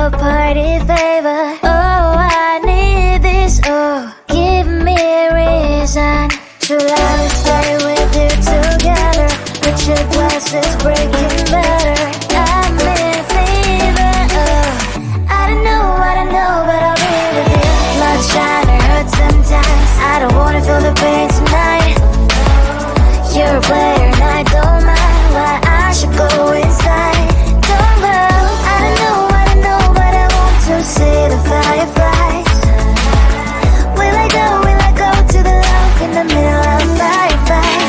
your party favor. Oh, I need this. Oh, give me a reason to love and stay with you together. But your glass is breaking better. I'm in fever. Oh, I don't know, but I'll be with you. Blood's trying to hurt sometimes. I don't wanna feel the pain tonight. You're a player and I don't mind why I should go inside. Don't go. I don't know, but I want to see the fireflies. Will I go to the love in the middle of a firefight?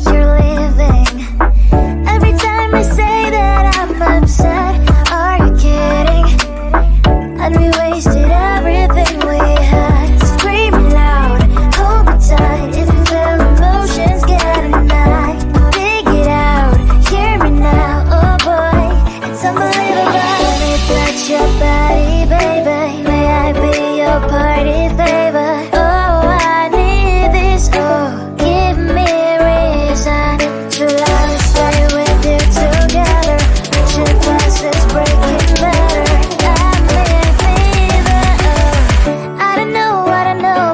You're leaving. Every time I say that I'm upset, are you kidding? And we wasted everything we had. Screaming loud, hold me tight. If you feel emotions getting mad, dig it out, hear me now. Oh boy, it's unbelievable. Let me touch your body, baby. May I be your party favor? Oh, I need this. Oh, give me a reason to love and stay with you together. But your glass is breaking better. I'm in fever. Oh, I don't know,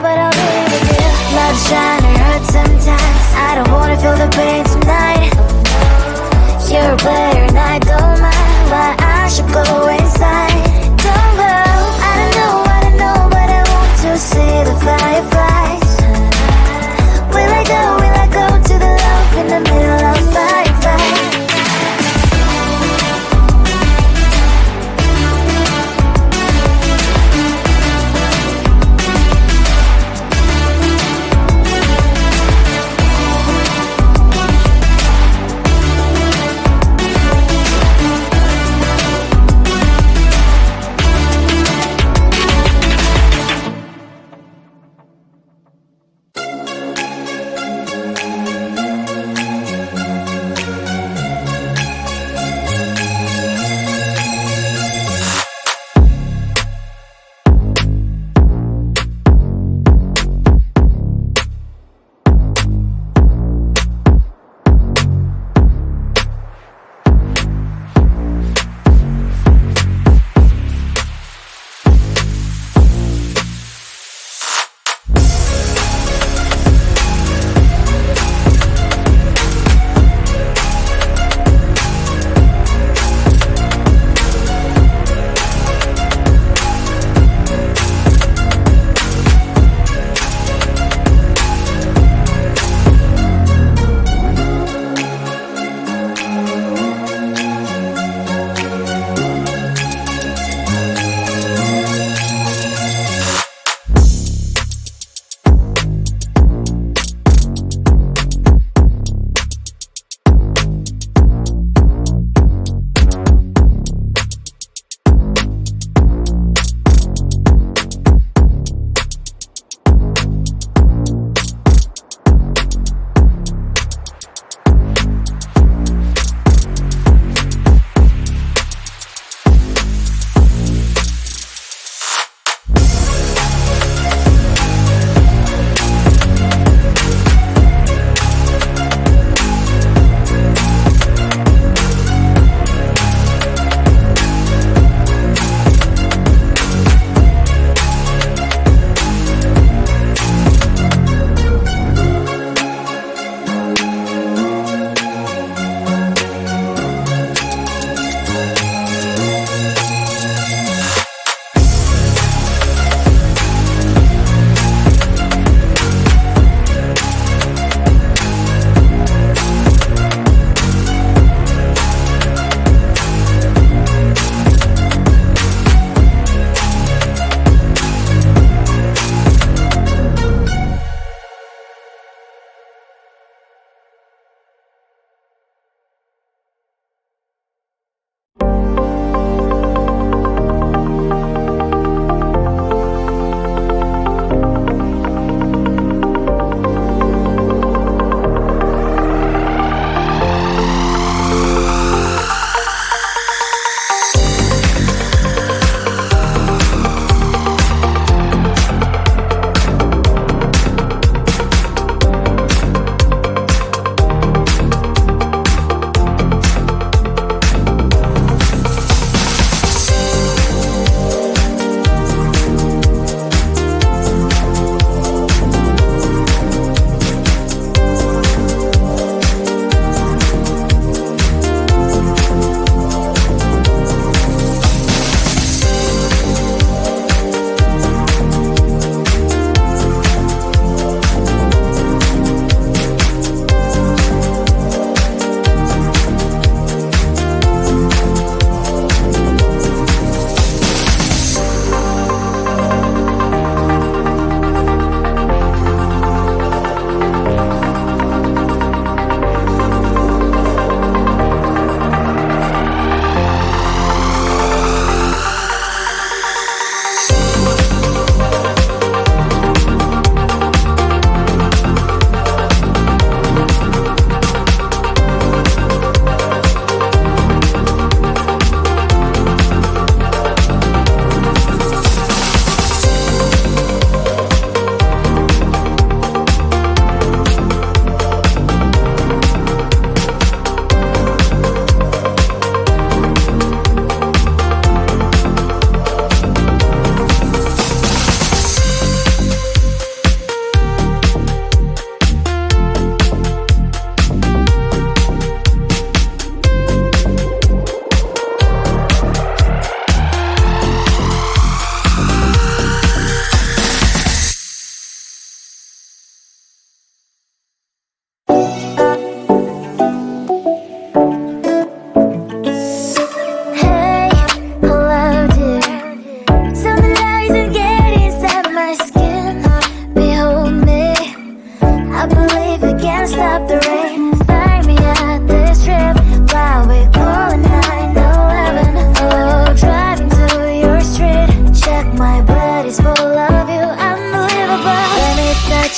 but I'll be with you. Love's trying to hurt sometimes. I don't wanna feel the pain tonight. You're a player and I don't mind why I should go inside. Don't go. I don't know, but I want to see the fireflies. Will I go to the love in the middle of firefight?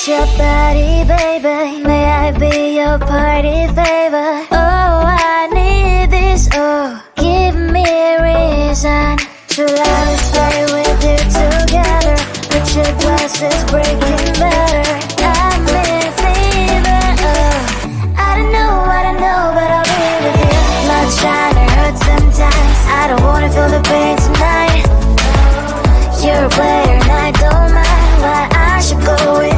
your body, baby. May I be your party favor? Oh, I need this. Oh, give me a reason to love and stay with you together. With your glasses breaking better. I'm in fever. Oh, I don't know, but I'll be with you. Not trying to hurt sometimes. I don't wanna feel the pain tonight. You're a player and I don't mind, but I should go with